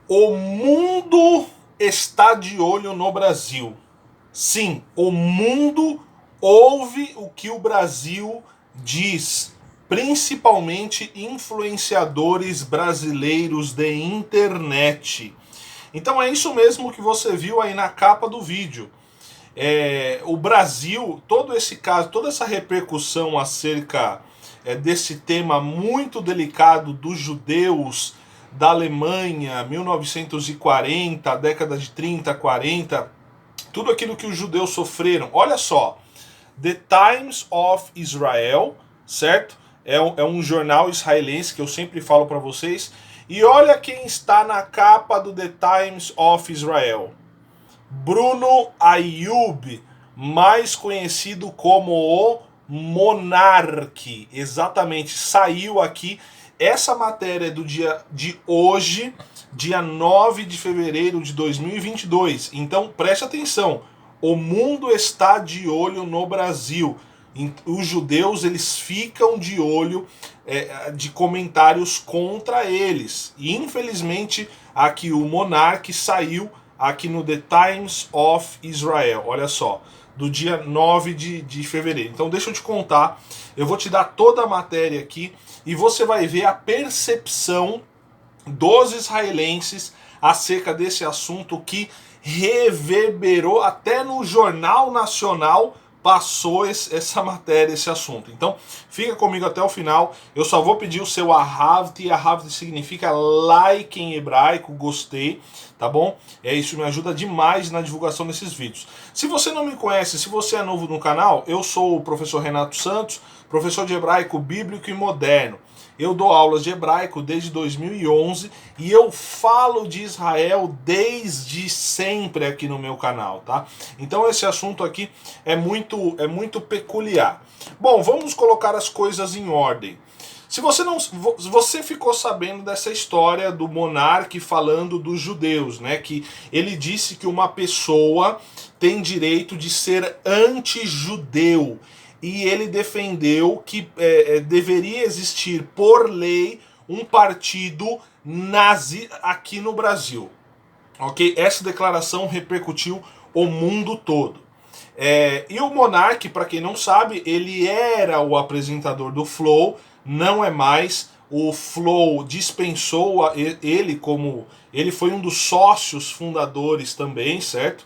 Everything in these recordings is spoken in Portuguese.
O mundo está de olho no Brasil. Sim, o mundo ouve o que o Brasil diz, principalmente influenciadores brasileiros de internet. Então é isso mesmo que você viu aí na capa do vídeo. O Brasil, todo esse caso, toda essa repercussão acerca desse tema muito delicado dos judeus da Alemanha, 1940, década de 30, 40, tudo aquilo que os judeus sofreram. Olha só, The Times of Israel, certo? É um jornal israelense que eu sempre falo para vocês. E olha quem está na capa do The Times of Israel. Bruno Ayub, mais conhecido como o Monarque. Exatamente, saiu aqui. Essa matéria é do dia de hoje, dia 9 de fevereiro de 2022. Então preste atenção, o mundo está de olho no Brasil. Os judeus, eles ficam de olho de comentários contra eles. E infelizmente aqui o Monarque saiu aqui no The Times of Israel. Olha só, do dia 9 de fevereiro. Então deixa eu te contar, eu vou te dar toda a matéria aqui e você vai ver a percepção dos israelenses acerca desse assunto que reverberou até no Jornal Nacional. Passou essa matéria, esse assunto. Então, fica comigo até o final. Eu só vou pedir o seu Ahavti. Ahavti significa like em hebraico, gostei, tá bom? Isso me ajuda demais na divulgação desses vídeos. Se você não me conhece, se você é novo no canal, eu sou o professor Renato Santos, professor de hebraico bíblico e moderno. Eu dou aulas de hebraico desde 2011 e eu falo de Israel desde sempre aqui no meu canal, tá? Então esse assunto aqui é muito peculiar. Bom, vamos colocar as coisas em ordem. Se você ficou sabendo dessa história do monarca falando dos judeus, né? Que ele disse que uma pessoa tem direito de ser anti-judeu. E ele defendeu que deveria existir, por lei, um partido nazi aqui no Brasil. Ok? Essa declaração repercutiu o mundo todo. E o Monark, para quem não sabe, ele era o apresentador do Flow, não é mais. O Flow dispensou ele como... Ele foi um dos sócios fundadores também, certo?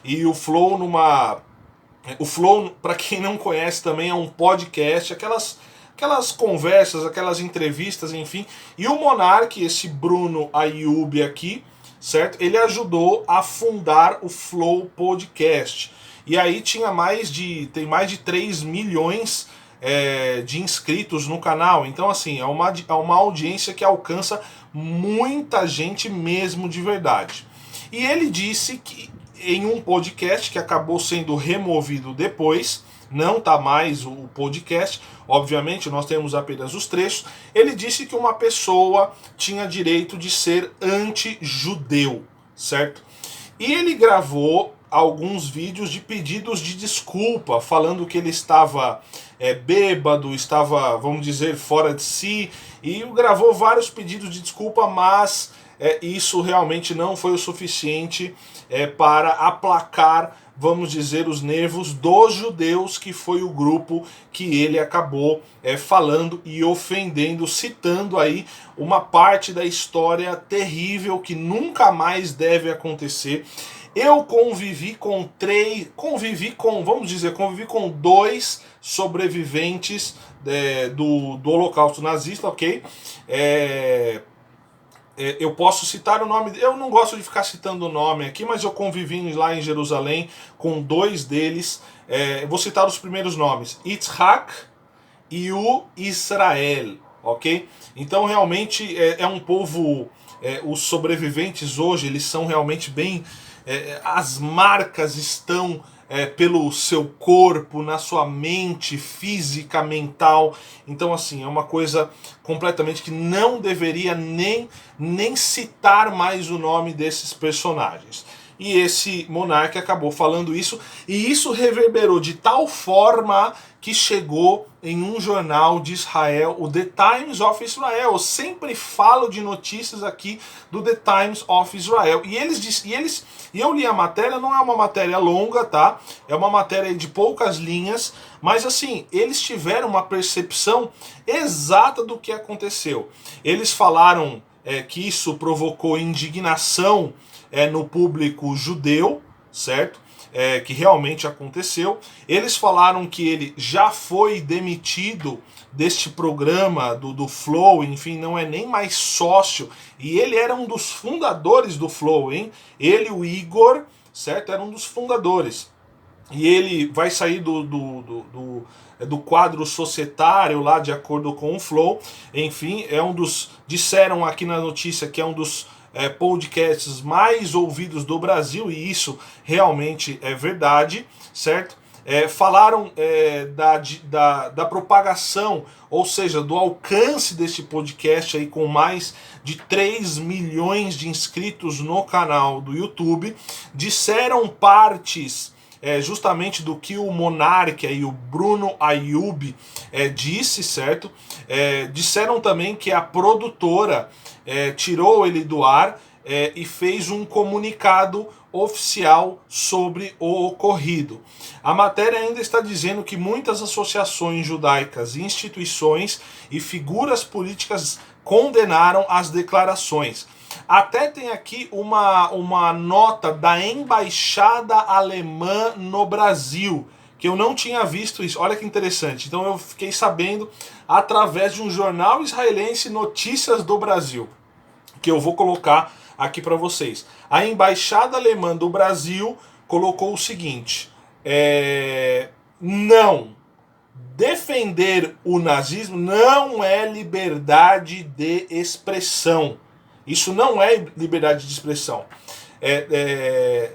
E o Flow O Flow, para quem não conhece, também é um podcast, aquelas conversas, aquelas entrevistas, enfim. E o Monark, esse Bruno Ayub aqui, certo? Ele ajudou a fundar o Flow Podcast. E aí tem mais de 3 milhões de inscritos no canal. Então, assim, é uma audiência que alcança muita gente mesmo de verdade. E ele disse que em um podcast que acabou sendo removido depois, não está mais o podcast, obviamente nós temos apenas os trechos, ele disse que uma pessoa tinha direito de ser anti-judeu, certo? E ele gravou alguns vídeos de pedidos de desculpa, falando que ele estava bêbado, estava, vamos dizer, fora de si, e gravou vários pedidos de desculpa, mas isso realmente não foi o suficiente para aplacar, vamos dizer, os nervos dos judeus, que foi o grupo que ele acabou falando e ofendendo, citando aí uma parte da história terrível que nunca mais deve acontecer. Eu convivi com dois sobreviventes do Holocausto nazista, ok? Eu posso citar o nome, eu não gosto de ficar citando o nome aqui, mas eu convivi lá em Jerusalém com dois deles. Vou citar os primeiros nomes: Yitzhak e o Israel, ok? Então realmente é um povo, os sobreviventes hoje, eles são realmente bem... as marcas estão pelo seu corpo, na sua mente, física, mental. Então, assim, é uma coisa completamente que não deveria nem citar mais o nome desses personagens. e esse monarca acabou falando isso, e isso reverberou de tal forma que chegou em um jornal de Israel, o The Times of Israel. Eu sempre falo de notícias aqui do The Times of Israel. E eu li a matéria, não é uma matéria longa, tá? É uma matéria de poucas linhas, mas assim, eles tiveram uma percepção exata do que aconteceu. Eles falaram que isso provocou indignação no público judeu, certo? Que realmente aconteceu. Eles falaram que ele já foi demitido deste programa do Flow, enfim, não é nem mais sócio, e ele era um dos fundadores do Flow, hein? Ele, o Igor, certo? Era um dos fundadores. E ele vai sair do quadro societário lá, de acordo com o Flow. Enfim, é um dos. Disseram aqui na notícia que é um dos podcasts mais ouvidos do Brasil, e isso realmente é verdade, certo? Falaram da propagação, ou seja, do alcance deste podcast aí, com mais de 3 milhões de inscritos no canal do YouTube. Disseram partes justamente do que o Monark e o Bruno Ayub disse, certo? Disseram também que a produtora tirou ele do ar e fez um comunicado oficial sobre o ocorrido. A matéria ainda está dizendo que muitas associações judaicas, instituições e figuras políticas condenaram as declarações. Até tem aqui uma nota da embaixada alemã no Brasil, que eu não tinha visto isso. Olha que interessante. Então eu fiquei sabendo através de um jornal israelense, Notícias do Brasil, que eu vou colocar aqui para vocês. A embaixada alemã do Brasil colocou o seguinte: não, defender o nazismo não é liberdade de expressão. Isso não é liberdade de expressão.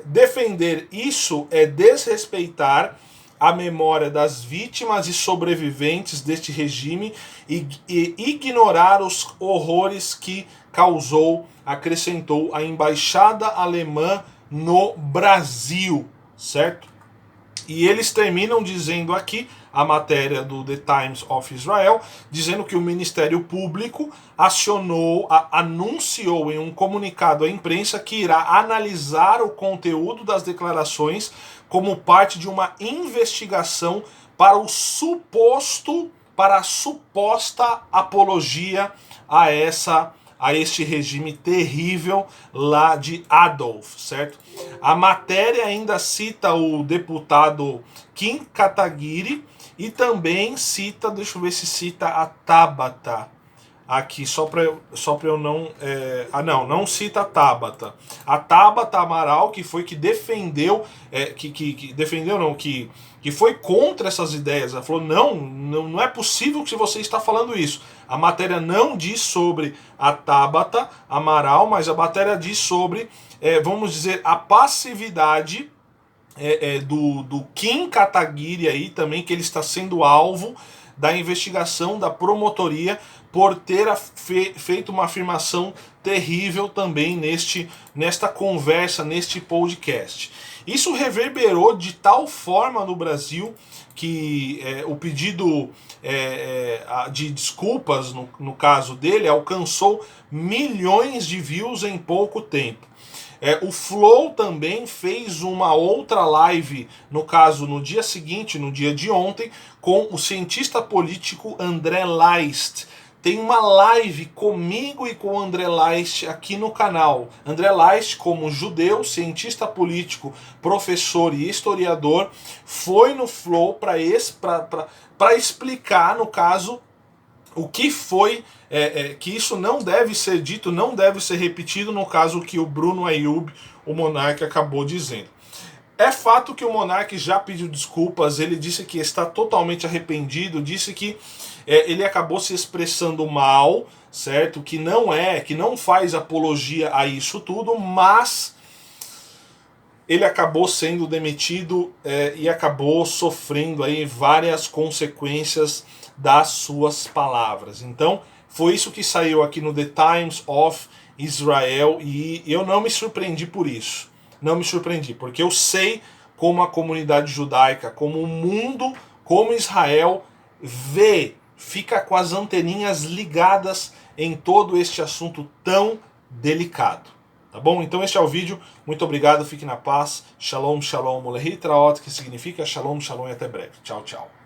Defender isso é desrespeitar a memória das vítimas e sobreviventes deste regime e ignorar os horrores que causou, acrescentou a embaixada alemã no Brasil, certo? E eles terminam dizendo aqui, a matéria do The Times of Israel, dizendo que o Ministério Público anunciou em um comunicado à imprensa que irá analisar o conteúdo das declarações como parte de uma investigação para a suposta apologia a este regime terrível lá de Adolf, certo? A matéria ainda cita o deputado Kim Kataguiri e também cita, deixa eu ver se cita a Tabata aqui, só para eu não... não cita a Tabata. A Tabata Amaral, que foi que defendeu, que foi contra essas ideias. Ela falou, não é possível que você está falando isso. A matéria não diz sobre a Tabata Amaral, mas a matéria diz sobre, vamos dizer, a passividade do Kim Kataguiri aí também, que ele está sendo alvo da investigação da promotoria por ter feito uma afirmação terrível também nesta conversa, neste podcast. Isso reverberou de tal forma no Brasil que o pedido de desculpas, no caso dele, alcançou milhões de views em pouco tempo. O Flow também fez uma outra live, no caso no dia seguinte, no dia de ontem, com o cientista político André Leist. Tem uma live comigo e com o André Leist aqui no canal. André Leist, como judeu, cientista político, professor e historiador, foi no Flow para explicar, no caso, o que foi, que isso não deve ser dito, não deve ser repetido, no caso que o Bruno Ayub, o monarca, acabou dizendo. É fato que o monarca já pediu desculpas, ele disse que está totalmente arrependido, disse que ele acabou se expressando mal, certo? Que não faz apologia a isso tudo, mas ele acabou sendo demitido e acabou sofrendo aí várias consequências das suas palavras. Então, foi isso que saiu aqui no The Times of Israel e eu não me surpreendi por isso. não me surpreendi, porque eu sei como a comunidade judaica, como o mundo, como Israel vê, fica com as anteninhas ligadas em todo este assunto tão delicado. Tá bom? Então este é o vídeo. Muito obrigado, fique na paz. Shalom, shalom, ulehi traot, que significa shalom, shalom e até breve. Tchau, tchau.